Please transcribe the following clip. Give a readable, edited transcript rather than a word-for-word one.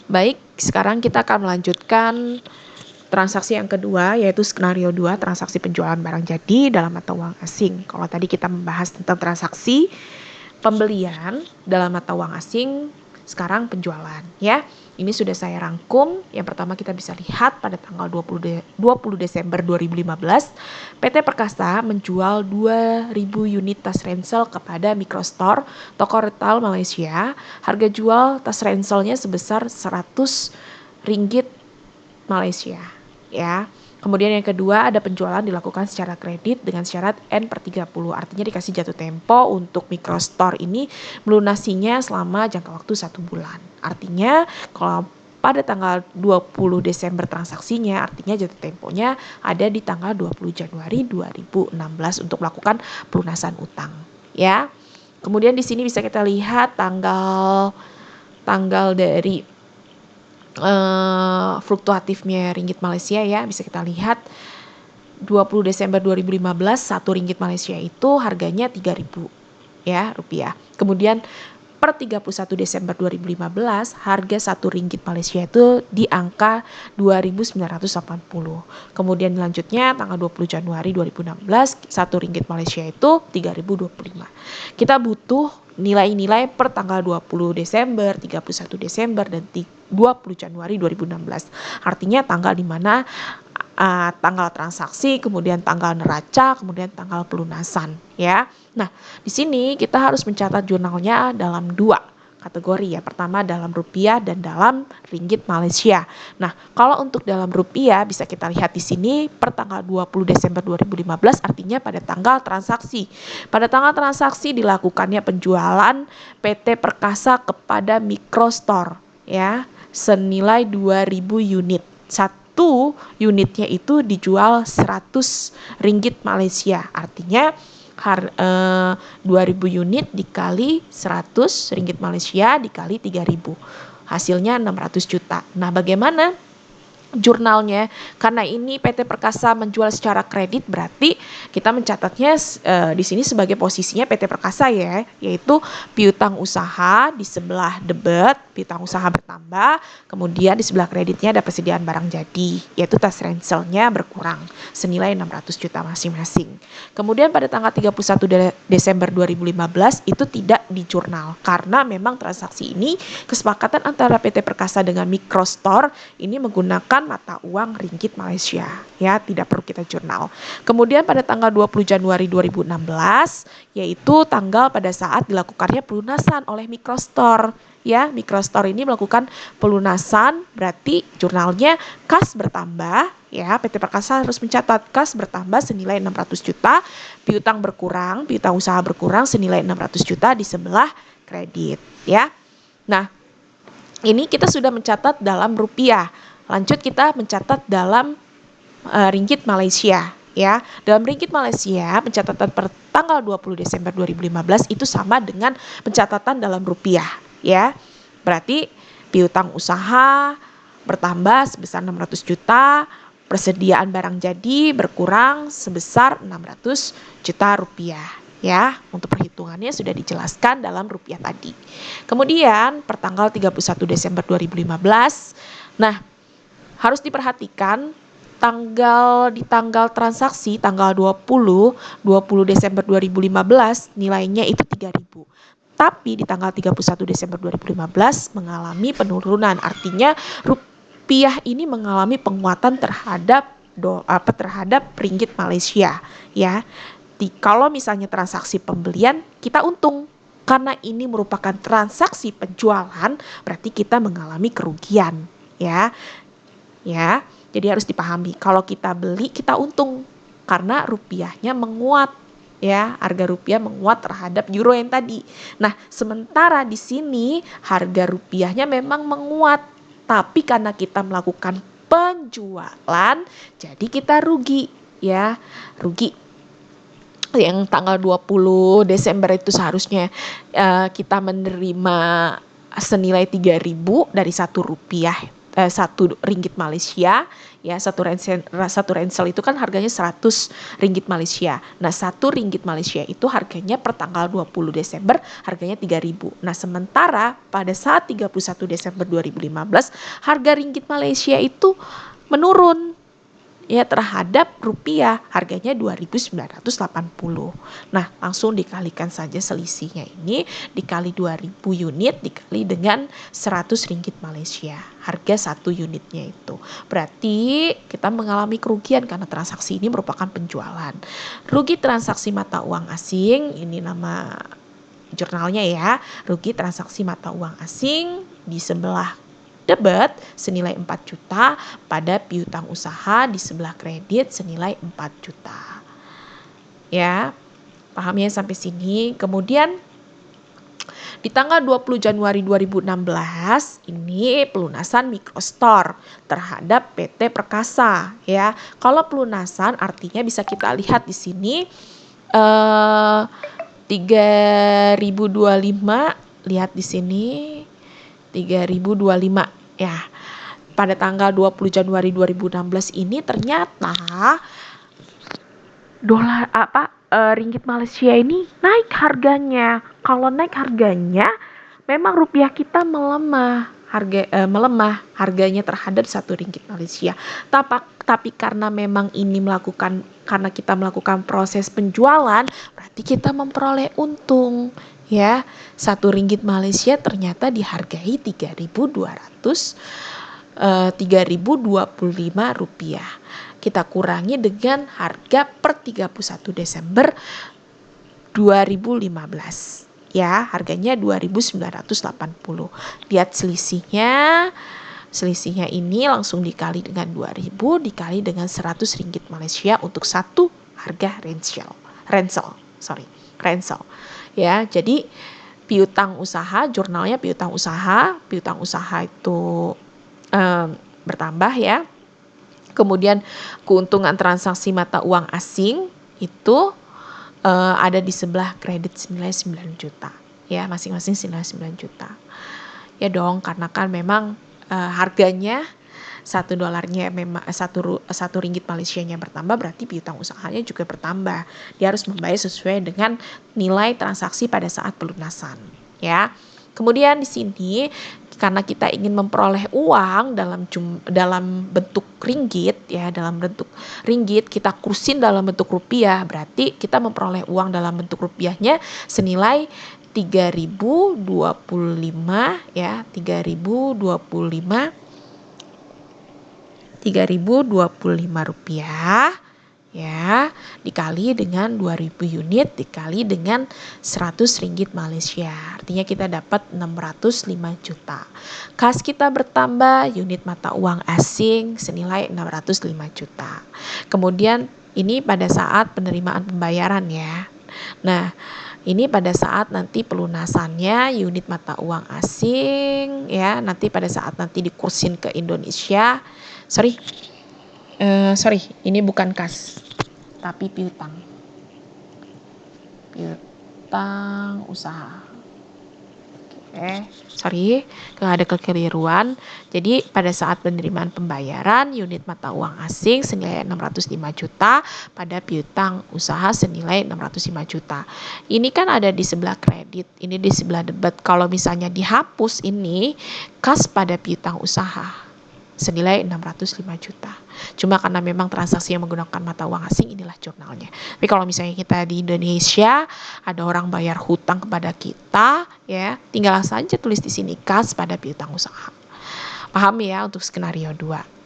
Baik, sekarang kita akan melanjutkan transaksi yang kedua, yaitu skenario 2, transaksi penjualan barang jadi dalam mata uang asing. Kalau tadi kita membahas tentang transaksi pembelian dalam mata uang asing, sekarang penjualan ya. Ini sudah saya rangkum. Yang pertama kita bisa lihat pada tanggal 20 Desember 2015, PT Perkasa menjual 2.000 unit tas ransel kepada Microstore, toko retail Malaysia. Harga jual tas ranselnya sebesar 100 ringgit Malaysia ya. Kemudian yang kedua, ada penjualan dilakukan secara kredit dengan syarat N/30. Artinya dikasih jatuh tempo untuk Microstore ini melunasinya selama jangka waktu 1 bulan. Artinya kalau pada tanggal 20 Desember transaksinya, artinya jatuh temponya ada di tanggal 20 Januari 2016 untuk melakukan pelunasan utang ya. Kemudian di sini bisa kita lihat tanggal dari fluktuatifnya ringgit Malaysia ya, bisa kita lihat 20 Desember 2015 1 ringgit Malaysia itu harganya 3.000 ya rupiah. Kemudian per 31 Desember 2015 harga 1 ringgit Malaysia itu di angka 2.980. Kemudian selanjutnya tanggal 20 Januari 2016 1 ringgit Malaysia itu 3.025. Kita butuh nilai-nilai per tanggal 20 Desember, 31 Desember dan 20 Januari 2016. Artinya tanggal di mana tanggal transaksi, kemudian tanggal neraca, kemudian tanggal pelunasan ya. Nah, di sini kita harus mencatat jurnalnya dalam 2 kategori ya. Pertama dalam rupiah dan dalam ringgit Malaysia. Nah, kalau untuk dalam rupiah bisa kita lihat di sini per tanggal 20 Desember 2015 artinya pada tanggal transaksi. Pada tanggal transaksi dilakukannya penjualan PT Perkasa kepada Microstore ya, senilai 2.000 unit. Satu unitnya itu dijual 100 ringgit Malaysia. Artinya 2.000 unit dikali 100 ringgit Malaysia dikali 3.000. Hasilnya 600 juta. Nah, bagaimana jurnalnya? Karena ini PT Perkasa menjual secara kredit, berarti kita mencatatnya di sini sebagai posisinya PT Perkasa ya, yaitu piutang usaha di sebelah debit, piutang usaha bertambah, kemudian di sebelah kreditnya ada persediaan barang jadi, yaitu tas ranselnya berkurang senilai 600 juta masing-masing. Kemudian pada tanggal 31 Desember 2015 itu tidak dijurnal karena memang transaksi ini kesepakatan antara PT Perkasa dengan Microstore ini menggunakan mata uang ringgit Malaysia ya, tidak perlu kita jurnal. Kemudian pada tanggal 20 Januari 2016 yaitu tanggal pada saat dilakukannya pelunasan oleh Microstore ya. Microstore ini melakukan pelunasan, berarti jurnalnya kas bertambah ya. PT Perkasa harus mencatat kas bertambah senilai 600 juta, piutang berkurang, piutang usaha berkurang senilai 600 juta di sebelah kredit ya. Nah, ini kita sudah mencatat dalam rupiah. Lanjut kita mencatat dalam ringgit Malaysia ya. Dalam ringgit Malaysia pencatatan per tanggal 20 Desember 2015 itu sama dengan pencatatan dalam rupiah ya. Berarti piutang usaha bertambah sebesar 600 juta, persediaan barang jadi berkurang sebesar 600 juta rupiah ya. Untuk perhitungannya sudah dijelaskan dalam rupiah tadi. Kemudian per tanggal 31 Desember 2015, nah harus diperhatikan di tanggal transaksi tanggal 20 Desember 2015 nilainya itu 3.000. Tapi di tanggal 31 Desember 2015 mengalami penurunan. Artinya rupiah ini mengalami penguatan terhadap ringgit Malaysia ya. Kalau misalnya transaksi pembelian kita untung, karena ini merupakan transaksi penjualan berarti kita mengalami kerugian ya. Ya, jadi harus dipahami kalau kita beli kita untung karena rupiahnya menguat ya, harga rupiah menguat terhadap euro yang tadi. Nah, sementara di sini harga rupiahnya memang menguat, tapi karena kita melakukan penjualan jadi kita rugi ya, rugi. Yang tanggal 20 Desember itu seharusnya kita menerima senilai 3.000 dari 1 rupiah 1 ringgit Malaysia ya. Satu ransel itu kan harganya 100 ringgit Malaysia. Nah, 1 ringgit Malaysia itu harganya per tanggal 20 Desember harganya 3.000. Nah, sementara pada saat 31 Desember 2015 harga ringgit Malaysia itu menurun ya terhadap rupiah, harganya 2.980. Nah, langsung dikalikan saja selisihnya ini, dikali 2.000 unit dikali dengan 100 ringgit Malaysia, harga 1 unitnya itu. Berarti kita mengalami kerugian karena transaksi ini merupakan penjualan. Rugi transaksi mata uang asing, ini nama jurnalnya ya, rugi transaksi mata uang asing di sebelah debit senilai 4 juta pada piutang usaha di sebelah kredit senilai 4 juta. Ya, paham ya sampai sini? Kemudian di tanggal 20 Januari 2016 ini pelunasan Microstore terhadap PT Perkasa ya. Kalau pelunasan artinya bisa kita lihat di sini 3.025, lihat di sini 3.025 ya. Pada tanggal 20 Januari 2016 ini ternyata ringgit Malaysia ini naik harganya. Kalau naik harganya memang rupiah kita melemah, harganya terhadap 1 ringgit Malaysia. Tapi karena memang ini karena kita melakukan proses penjualan, berarti kita memperoleh untung ya. 1 ringgit Malaysia ternyata dihargai 3.025 rupiah. Kita kurangi dengan harga per 31 Desember 2015 ya, harganya 2.980. Lihat selisihnya ini langsung dikali dengan 2.000 dikali dengan 100 ringgit Malaysia untuk satu harga ransel ya. Jadi piutang usaha, jurnalnya piutang usaha itu bertambah ya. Kemudian keuntungan transaksi mata uang asing itu ada di sebelah kredit senilai 9 juta ya, masing-masing senilai 9 juta ya dong, karena kan memang harganya $1 memang 1 ringgit Malaysianya bertambah, berarti piutang usahanya juga bertambah. Dia harus membayar sesuai dengan nilai transaksi pada saat pelunasan ya. Kemudian di sini karena kita ingin memperoleh uang dalam bentuk ringgit ya, kita kursin dalam bentuk rupiah, berarti kita memperoleh uang dalam bentuk rupiahnya senilai 3.025 ya, 3.025 rupiah ya, dikali dengan 2.000 unit dikali dengan 100 ringgit Malaysia. Artinya kita dapat 605 juta. Kas kita bertambah, unit mata uang asing senilai 605 juta. Kemudian ini pada saat penerimaan pembayaran ya. Nah, ini pada saat nanti pelunasannya unit mata uang asing ya, nanti pada saat nanti dikursin ke Indonesia. Ini bukan kas, tapi piutang usaha. Ada kekeliruan. Jadi pada saat penerimaan pembayaran unit mata uang asing senilai 605 juta pada piutang usaha senilai 605 juta. Ini kan ada di sebelah kredit, ini di sebelah debit. Kalau misalnya dihapus ini kas pada piutang usaha senilai 605 juta. Cuma karena memang transaksi yang menggunakan mata uang asing, inilah jurnalnya. Tapi kalau misalnya kita di Indonesia ada orang bayar hutang kepada kita ya, tinggal saja tulis di sini kas pada piutang usaha. Paham ya untuk skenario 2.